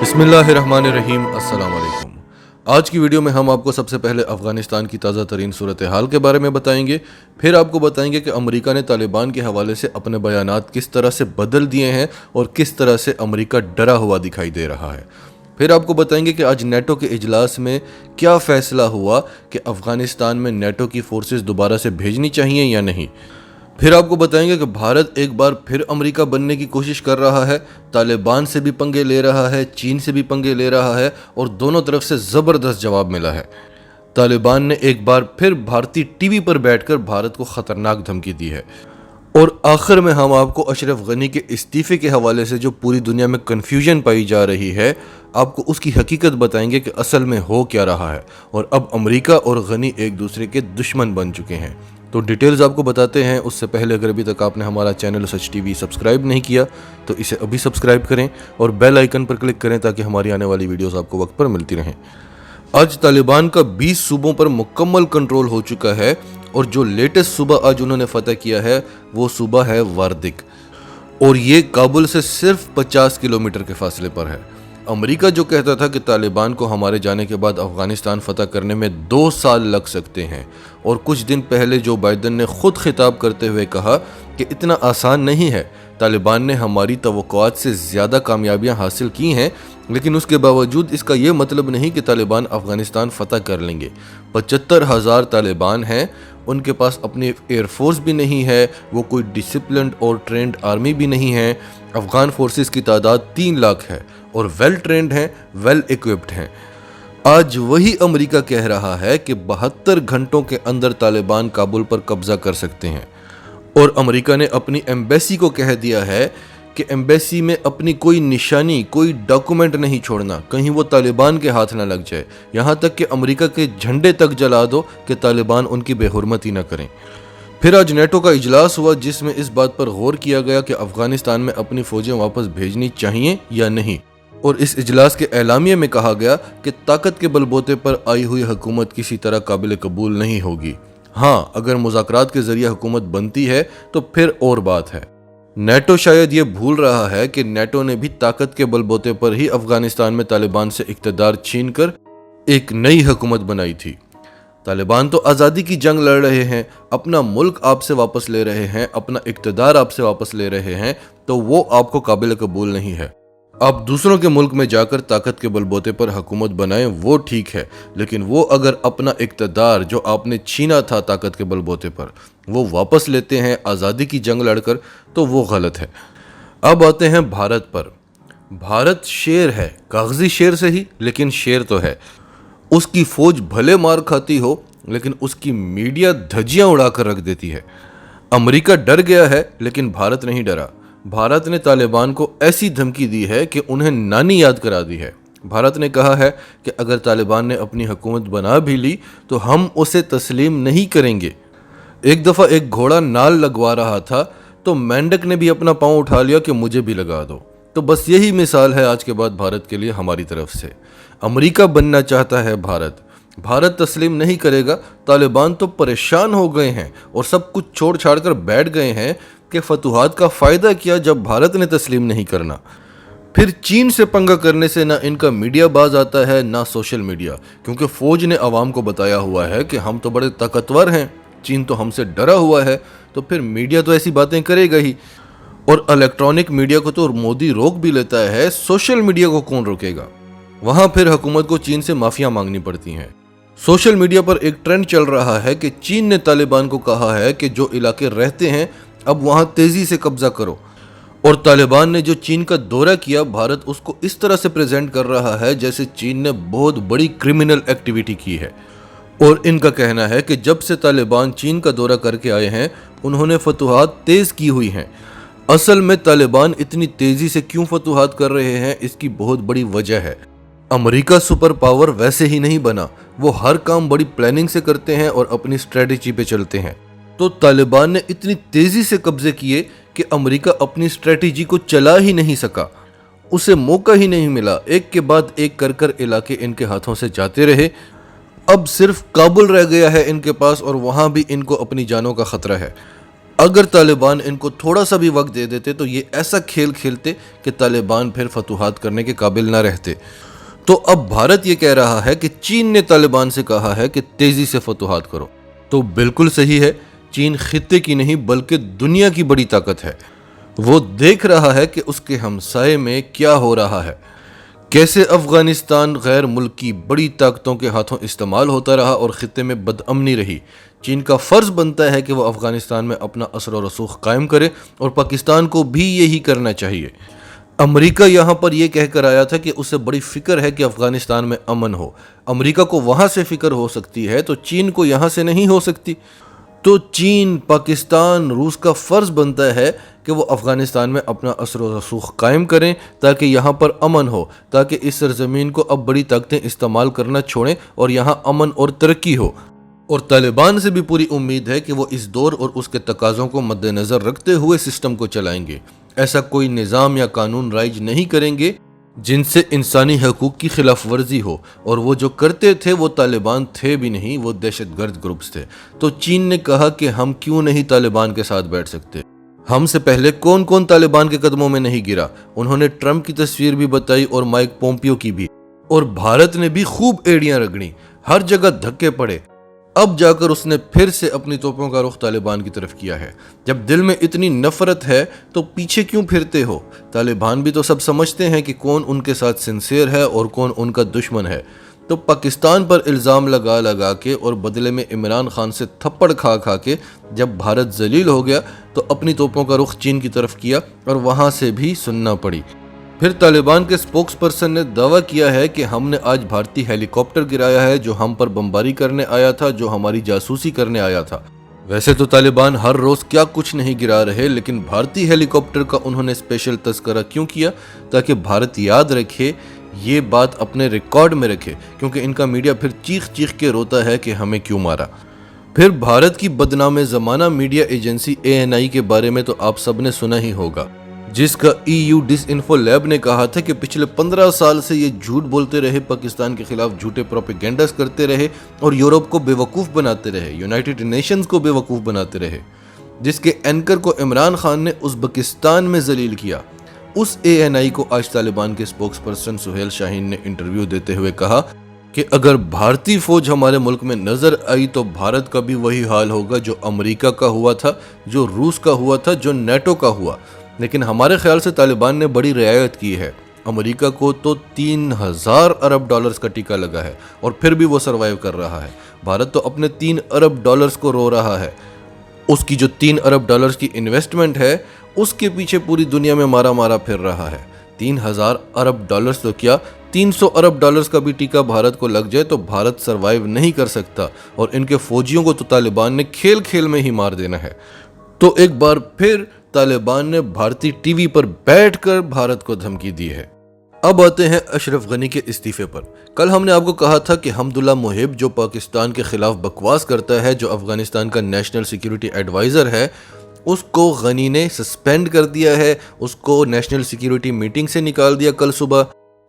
بسم اللہ الرحمن الرحیم۔ السلام علیکم۔ آج کی ویڈیو میں ہم آپ کو سب سے پہلے افغانستان کی تازہ ترین صورتحال کے بارے میں بتائیں گے، پھر آپ کو بتائیں گے کہ امریکہ نے طالبان کے حوالے سے اپنے بیانات کس طرح سے بدل دیے ہیں اور کس طرح سے امریکہ ڈرا ہوا دکھائی دے رہا ہے۔ پھر آپ کو بتائیں گے کہ آج نیٹو کے اجلاس میں کیا فیصلہ ہوا کہ افغانستان میں نیٹو کی فورسز دوبارہ سے بھیجنی چاہیے یا نہیں۔ پھر آپ کو بتائیں گے کہ بھارت ایک بار پھر امریکہ بننے کی کوشش کر رہا ہے، طالبان سے بھی پنگے لے رہا ہے، چین سے بھی پنگے لے رہا ہے اور دونوں طرف سے زبردست جواب ملا ہے۔ طالبان نے ایک بار پھر بھارتی ٹی وی پر بیٹھ کر بھارت کو خطرناک دھمکی دی ہے۔ اور آخر میں ہم آپ کو اشرف غنی کے استعفے کے حوالے سے جو پوری دنیا میں کنفیوژن پائی جا رہی ہے، آپ کو اس کی حقیقت بتائیں گے کہ اصل میں ہو کیا رہا ہے اور اب امریکہ اور غنی ایک دوسرے کے دشمن بن چکے ہیں۔ تو ڈیٹیلز آپ کو بتاتے ہیں، اس سے پہلے اگر ابھی تک آپ نے ہمارا چینل سچ ٹی وی سبسکرائب نہیں کیا تو اسے ابھی سبسکرائب کریں اور بیل آئیکن پر کلک کریں تاکہ ہماری آنے والی ویڈیوز آپ کو وقت پر ملتی رہیں۔ آج طالبان کا 20 صوبوں پر مکمل کنٹرول ہو چکا ہے اور جو لیٹسٹ صوبہ آج انہوں نے فتح کیا ہے وہ صوبہ ہے واردک، اور یہ کابل سے صرف 50 کلومیٹر کے فاصلے پر ہے۔ امریکہ جو کہتا تھا کہ طالبان کو ہمارے جانے کے بعد افغانستان فتح کرنے میں 2 سال لگ سکتے ہیں، اور کچھ دن پہلے جو بائیڈن نے خود خطاب کرتے ہوئے کہا کہ اتنا آسان نہیں ہے، طالبان نے ہماری توقعات سے زیادہ کامیابیاں حاصل کی ہیں، لیکن اس کے باوجود اس کا یہ مطلب نہیں کہ طالبان افغانستان فتح کر لیں گے۔ 75,000 طالبان ہیں، ان کے پاس اپنی ایئر فورس بھی نہیں ہے، وہ کوئی ڈسپلنڈ اور ٹرینڈ آرمی بھی نہیں ہے۔ افغان فورسز کی تعداد 3 لاکھ ہے اور ویل ٹرینڈ ہیں، ویل ایکوپڈ ہیں۔ آج وہی امریکہ کہہ رہا ہے کہ 72 گھنٹوں کے اندر طالبان کابل پر قبضہ کر سکتے ہیں، اور امریکہ نے اپنی ایمبیسی کو کہہ دیا ہے کہ ایمبیسی میں اپنی کوئی نشانی، کوئی ڈاکومنٹ نہیں چھوڑنا، کہیں وہ طالبان کے ہاتھ نہ لگ جائے، یہاں تک کہ امریکہ کے جھنڈے تک جلا دو کہ طالبان ان کی بے حرمتی نہ کریں۔ پھر آج نیٹو کا اجلاس ہوا جس میں اس بات پر غور کیا گیا کہ افغانستان میں اپنی فوجیں واپس بھیجنی چاہیے یا نہیں، اور اس اجلاس کے اعلامیے میں کہا گیا کہ طاقت کے بل بوتے پر آئی ہوئی حکومت کسی طرح قابل قبول نہیں ہوگی۔ ہاں، اگر مذاکرات کے ذریعے حکومت بنتی ہے تو پھر اور بات ہے۔ نیٹو شاید یہ بھول رہا ہے کہ نیٹو نے بھی طاقت کے بل بوتے پر ہی افغانستان میں طالبان سے اقتدار چھین کر ایک نئی حکومت بنائی تھی۔ طالبان تو آزادی کی جنگ لڑ رہے ہیں، اپنا ملک آپ سے واپس لے رہے ہیں، اپنا اقتدار آپ سے واپس لے رہے ہیں، تو وہ آپ کو قابل قبول نہیں ہے۔ آپ دوسروں کے ملک میں جا کر طاقت کے بل بوتے پر حکومت بنائیں، وہ ٹھیک ہے، لیکن وہ اگر اپنا اقتدار جو آپ نے چھینا تھا طاقت کے بل بوتے پر وہ واپس لیتے ہیں آزادی کی جنگ لڑ کر، تو وہ غلط ہے۔ اب آتے ہیں بھارت پر۔ بھارت شیر ہے، کاغذی شیر سے ہی، لیکن شیر تو ہے۔ اس کی فوج بھلے مار کھاتی ہو لیکن اس کی میڈیا دھجیاں اڑا کر رکھ دیتی ہے۔ امریکہ ڈر گیا ہے لیکن بھارت نہیں ڈرا۔ بھارت نے طالبان کو ایسی دھمکی دی ہے کہ انہیں نانی یاد کرا دی ہے۔ بھارت نے کہا ہے کہ اگر طالبان نے اپنی حکومت بنا بھی لی تو ہم اسے تسلیم نہیں کریں گے۔ ایک دفعہ ایک گھوڑا نال لگوا رہا تھا تو مینڈک نے بھی اپنا پاؤں اٹھا لیا کہ مجھے بھی لگا دو۔ تو بس یہی مثال ہے آج کے بعد بھارت کے لیے ہماری طرف سے۔ امریکہ بننا چاہتا ہے بھارت تسلیم نہیں کرے گا۔ طالبان تو پریشان ہو گئے ہیں اور سب کچھ چھوڑ چھاڑ کر بیٹھ گئے ہیں کہ فتوحات کا فائدہ کیا جب بھارت نے تسلیم نہیں کرنا۔ پھر چین سے پنگا کرنے سے نہ ان کا میڈیا باز آتا ہے نہ سوشل میڈیا، کیونکہ فوج نے عوام کو بتایا ہوا ہے کہ ہم تو بڑے طاقتور ہیں، چین تو ہم سے ڈرا ہوا ہے، تو پھر میڈیا تو ایسی باتیں کرے گا ہی۔ اور الیکٹرانک میڈیا کو تو مودی روک بھی لیتا ہے، سوشل میڈیا کو کون روکے گا؟ وہاں پھر حکومت کو چین سے معافیاں مانگنی پڑتی ہیں۔ سوشل میڈیا پر ایک ٹرینڈ چل رہا ہے کہ چین نے طالبان کو کہا ہے کہ جو علاقے رہتے ہیں اب وہاں تیزی سے قبضہ کرو، اور طالبان نے جو چین کا دورہ کیا بھارت اس کو اس طرح سے پریزنٹ کر رہا ہے جیسے چین نے بہت بڑی کرمنل ایکٹیویٹی کی ہے۔ اور ان کا کہنا ہے کہ جب سے طالبان چین کا دورہ کر کے آئے ہیں انہوں نے فتوحات تیز کی ہوئی ہیں۔ اصل میں طالبان اتنی تیزی سے کیوں فتوحات کر رہے ہیں، اس کی بہت بڑی وجہ ہے۔ امریکہ سپر پاور ویسے ہی نہیں بنا، وہ ہر کام بڑی پلاننگ سے کرتے ہیں اور اپنی اسٹریٹجی پہ چلتے ہیں۔ تو طالبان نے اتنی تیزی سے قبضے کیے کہ امریکہ اپنی اسٹریٹجی کو چلا ہی نہیں سکا، اسے موقع ہی نہیں ملا، ایک کے بعد ایک کر کر علاقے ان کے ہاتھوں سے جاتے رہے۔ اب صرف کابل رہ گیا ہے ان کے پاس، اور وہاں بھی ان کو اپنی جانوں کا خطرہ ہے۔ اگر طالبان ان کو تھوڑا سا بھی وقت دے دیتے تو یہ ایسا کھیل کھیلتے کہ طالبان پھر فتوحات کرنے کے قابل نہ رہتے۔ تو اب بھارت یہ کہہ رہا ہے کہ چین نے طالبان سے کہا ہے کہ تیزی سے فتوحات کرو۔ تو بالکل صحیح ہے، چین خطے کی نہیں بلکہ دنیا کی بڑی طاقت ہے۔ وہ دیکھ رہا ہے کہ اس کے ہمسائے میں کیا ہو رہا ہے، کیسے افغانستان غیر ملکی بڑی طاقتوں کے ہاتھوں استعمال ہوتا رہا اور خطے میں بدامنی رہی۔ چین کا فرض بنتا ہے کہ وہ افغانستان میں اپنا اثر و رسوخ قائم کرے اور پاکستان کو بھی یہی کرنا چاہیے۔ امریکہ یہاں پر یہ کہہ کر آیا تھا کہ اسے بڑی فکر ہے کہ افغانستان میں امن ہو۔ امریکہ کو وہاں سے فکر ہو سکتی ہے تو چین کو یہاں سے نہیں ہو سکتی۔ تو چین، پاکستان، روس کا فرض بنتا ہے کہ وہ افغانستان میں اپنا اثر و رسوخ قائم کریں تاکہ یہاں پر امن ہو، تاکہ اس سرزمین کو اب بڑی طاقتیں استعمال کرنا چھوڑیں اور یہاں امن اور ترقی ہو۔ اور طالبان سے بھی پوری امید ہے کہ وہ اس دور اور اس کے تقاضوں کو مد نظر رکھتے ہوئے سسٹم کو چلائیں گے۔ ایسا کوئی نظام یا قانون رائج نہیں کریں گے جن سے انسانی حقوق کی خلاف ورزی ہو، اور وہ جو کرتے تھے وہ طالبان تھے بھی نہیں، وہ دہشت گرد گروپس تھے۔ تو چین نے کہا کہ ہم کیوں نہیں طالبان کے ساتھ بیٹھ سکتے؟ ہم سے پہلے کون کون طالبان کے قدموں میں نہیں گرا؟ انہوں نے ٹرمپ کی تصویر بھی بتائی اور مائک پومپیو کی بھی، اور بھارت نے بھی خوب ایڑیاں رگڑیں، ہر جگہ دھکے پڑے۔ اب جا کر اس نے پھر سے اپنی توپوں کا رخ طالبان کی طرف کیا ہے۔ جب دل میں اتنی نفرت ہے تو پیچھے کیوں پھرتے ہو؟ طالبان بھی تو سب سمجھتے ہیں کہ کون ان کے ساتھ سنسیئر ہے اور کون ان کا دشمن ہے۔ تو پاکستان پر الزام لگا کے اور بدلے میں عمران خان سے تھپڑ کھا کے جب بھارت ذلیل ہو گیا تو اپنی توپوں کا رخ چین کی طرف کیا اور وہاں سے بھی سننا پڑی۔ پھر طالبان کے سپوکس پرسن نے دعویٰ کیا ہے کہ ہم نے آج بھارتی ہیلی کاپٹر گرایا ہے جو ہم پر بمباری کرنے آیا تھا، جو ہماری جاسوسی کرنے آیا تھا۔ ویسے تو طالبان ہر روز کیا کچھ نہیں گرا رہے، لیکن بھارتی ہیلی کاپٹر کا انہوں نے اسپیشل تذکرہ کیوں کیا؟ تاکہ بھارت یاد رکھے، یہ بات اپنے ریکارڈ میں رکھے، کیونکہ ان کا میڈیا پھر چیخ کے روتا ہے کہ ہمیں کیوں مارا۔ پھر بھارت کی بدنام زمانہ میڈیا ایجنسی ANI کے بارے میں تو آپ سب نے سنا ہی ہوگا، جس کا EU ڈس انفو لیب نے کہا تھا کہ پچھلے 15 سال سے یہ جھوٹ بولتے رہے، پاکستان کے خلاف جھوٹے پروپیگنڈاز کرتے رہے اور یورپ کو بے وقوف بناتے رہے، یونائٹڈ نیشنز کو بے وقوف بناتے رہے، جس کے اینکر کو عمران خان نے ازبکستان میں ذلیل کیا۔ اس ANI کو آج طالبان کے سپوکس پرسن سہیل شاہین نے انٹرویو دیتے ہوئے کہا کہ اگر بھارتی فوج ہمارے ملک میں نظر آئی تو بھارت کا بھی وہی حال ہوگا جو امریکہ کا ہوا تھا، جو روس کا ہوا تھا، جو نیٹو کا ہوا۔ لیکن ہمارے خیال سے طالبان نے بڑی رعایت کی ہے۔ امریکہ کو تو 3000 ارب ڈالرز کا ٹیکہ لگا ہے اور پھر بھی وہ سروائیو کر رہا ہے۔ بھارت تو اپنے 3 ارب ڈالرز کو رو رہا ہے۔ اس کی جو 3 ارب ڈالرز کی انویسٹمنٹ ہے اس کے پیچھے پوری دنیا میں مارا پھر رہا ہے۔ 3000 ارب ڈالرز تو کیا، 300 ارب ڈالرز کا بھی ٹیکہ بھارت کو لگ جائے تو بھارت سروائیو نہیں کر سکتا، اور ان کے فوجیوں کو تو طالبان نے کھیل میں ہی مار دینا ہے۔ تو ایک بار پھر طالبان نے بھارتی ٹی وی پر بیٹھ کر بھارت کو دھمکی دی ہے۔ اب آتے ہیں اشرف غنی کے استعفے پر۔ کل ہم نے آپ کو کہا تھا کہ حمداللہ محب جو پاکستان کے خلاف بکواس کرتا ہے، جو افغانستان کا نیشنل سیکیورٹی ایڈوائزر ہے، اس کو غنی نے سسپینڈ کر دیا ہے، اس کو نیشنل سیکیورٹی میٹنگ سے نکال دیا کل صبح،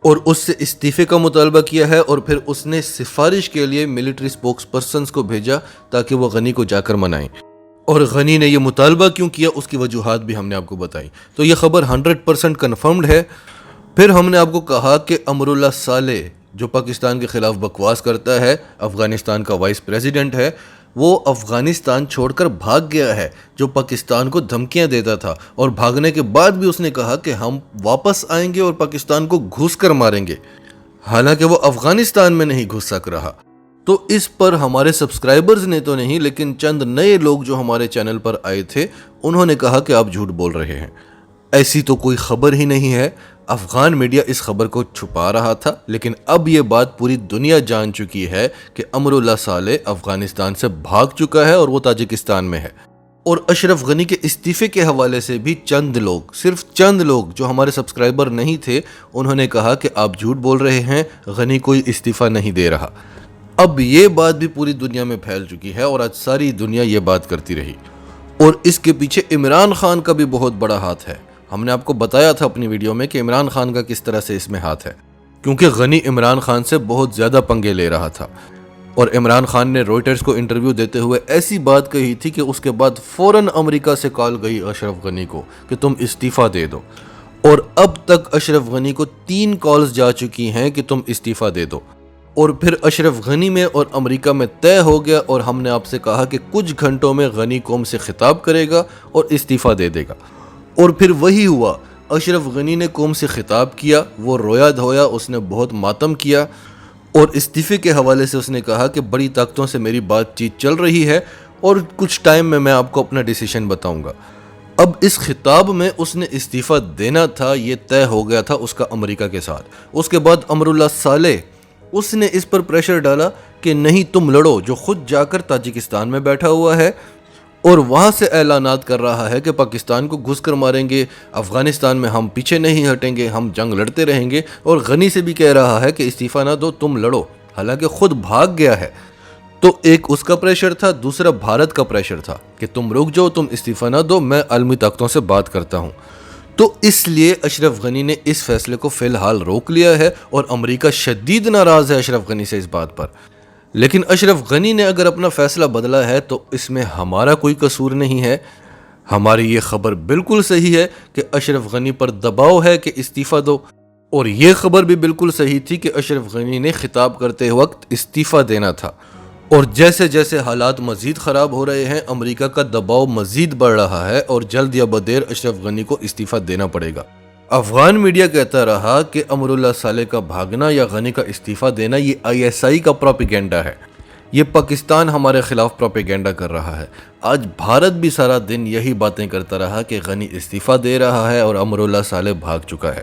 اور اس سے استعفے کا مطالبہ کیا ہے، اور پھر اس نے سفارش کے لیے ملٹری سپوکس پرسنز کو بھیجا تاکہ وہ غنی کو جا کر منائیں۔ اور غنی نے یہ مطالبہ کیوں کیا اس کی وجوہات بھی ہم نے آپ کو بتائی۔ تو یہ خبر 100% کنفرمڈ ہے۔ پھر ہم نے آپ کو کہا کہ امراللہ صالح جو پاکستان کے خلاف بکواس کرتا ہے، افغانستان کا وائس پریزیڈنٹ ہے، وہ افغانستان چھوڑ کر بھاگ گیا ہے، جو پاکستان کو دھمکیاں دیتا تھا، اور بھاگنے کے بعد بھی اس نے کہا کہ ہم واپس آئیں گے اور پاکستان کو گھس کر ماریں گے، حالانکہ وہ افغانستان میں نہیں گھس سک رہا۔ تو اس پر ہمارے سبسکرائبرز نے تو نہیں، لیکن چند نئے لوگ جو ہمارے چینل پر آئے تھے انہوں نے کہا کہ آپ جھوٹ بول رہے ہیں، ایسی تو کوئی خبر ہی نہیں ہے۔ افغان میڈیا اس خبر کو چھپا رہا تھا، لیکن اب یہ بات پوری دنیا جان چکی ہے کہ امراللہ صالح افغانستان سے بھاگ چکا ہے اور وہ تاجکستان میں ہے۔ اور اشرف غنی کے استعفے کے حوالے سے بھی چند لوگ، صرف چند لوگ جو ہمارے سبسکرائبر نہیں تھے، انہوں نے کہا کہ آپ جھوٹ بول رہے ہیں، غنی کوئی استعفیٰ نہیں دے رہا۔ اب یہ بات بھی پوری دنیا میں پھیل چکی ہے اور آج ساری دنیا یہ بات کرتی رہی، اور اس کے پیچھے عمران خان کا بھی بہت بڑا ہاتھ ہے۔ ہم نے آپ کو بتایا تھا اپنی ویڈیو میں کہ عمران خان کا کس طرح سے اس میں ہاتھ ہے، کیونکہ غنی عمران خان سے بہت زیادہ پنگے لے رہا تھا۔ اور عمران خان نے روئٹرز کو انٹرویو دیتے ہوئے ایسی بات کہی تھی کہ اس کے بعد فوراً امریکہ سے کال گئی اشرف غنی کو کہ تم استعفیٰ دے دو، اور اب تک اشرف غنی کو 3 کالز جا چکی ہیں کہ تم استعفیٰ دے دو، اور پھر اشرف غنی میں اور امریکہ میں طے ہو گیا، اور ہم نے آپ سے کہا کہ کچھ گھنٹوں میں غنی قوم سے خطاب کرے گا اور استعفیٰ دے دے گا، اور پھر وہی ہوا۔ اشرف غنی نے قوم سے خطاب کیا، وہ رویا دھویا، اس نے بہت ماتم کیا، اور استعفے کے حوالے سے اس نے کہا کہ بڑی طاقتوں سے میری بات چیت چل رہی ہے اور کچھ ٹائم میں آپ کو اپنا ڈیسیشن بتاؤں گا۔ اب اس خطاب میں اس نے استعفیٰ دینا تھا، یہ طے ہو گیا تھا اس کا امریکہ کے ساتھ۔ اس کے بعد امراللہ صالح، اس نے اس پر پریشر ڈالا کہ نہیں تم لڑو، جو خود جا کر تاجکستان میں بیٹھا ہوا ہے اور وہاں سے اعلانات کر رہا ہے کہ پاکستان کو گھس کر ماریں گے، افغانستان میں ہم پیچھے نہیں ہٹیں گے، ہم جنگ لڑتے رہیں گے، اور غنی سے بھی کہہ رہا ہے کہ استعفیٰ نہ دو، تم لڑو، حالانکہ خود بھاگ گیا ہے۔ تو ایک اس کا پریشر تھا، دوسرا بھارت کا پریشر تھا کہ تم رک جاؤ، تم استعفیٰ نہ دو، میں عالمی طاقتوں سے بات کرتا ہوں۔ تو اس لیے اشرف غنی نے اس فیصلے کو فی الحال روک لیا ہے، اور امریکہ شدید ناراض ہے اشرف غنی سے اس بات پر۔ لیکن اشرف غنی نے اگر اپنا فیصلہ بدلا ہے تو اس میں ہمارا کوئی قصور نہیں ہے۔ ہماری یہ خبر بالکل صحیح ہے کہ اشرف غنی پر دباؤ ہے کہ استعفیٰ دو، اور یہ خبر بھی بالکل صحیح تھی کہ اشرف غنی نے خطاب کرتے وقت استعفیٰ دینا تھا۔ اور جیسے جیسے حالات مزید خراب ہو رہے ہیں، امریکہ کا دباؤ مزید بڑھ رہا ہے، اور جلد یا بدیر اشرف غنی کو استعفیٰ دینا پڑے گا۔ افغان میڈیا کہتا رہا کہ امراللہ صالح کا بھاگنا یا غنی کا استعفیٰ دینا یہ ISI کا پروپیگنڈا ہے، یہ پاکستان ہمارے خلاف پروپیگنڈا کر رہا ہے۔ آج بھارت بھی سارا دن یہی باتیں کرتا رہا کہ غنی استعفیٰ دے رہا ہے اور امراللہ صالح بھاگ چکا ہے۔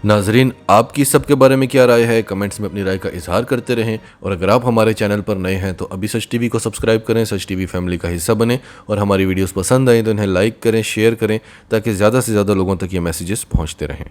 ناظرین، آپ کی سب کے بارے میں کیا رائے ہے؟ کمنٹس میں اپنی رائے کا اظہار کرتے رہیں، اور اگر آپ ہمارے چینل پر نئے ہیں تو ابھی سچ ٹی وی کو سبسکرائب کریں، سچ ٹی وی فیملی کا حصہ بنیں، اور ہماری ویڈیوز پسند آئیں تو انہیں لائک کریں، شیئر کریں، تاکہ زیادہ سے زیادہ لوگوں تک یہ میسیجز پہنچتے رہیں۔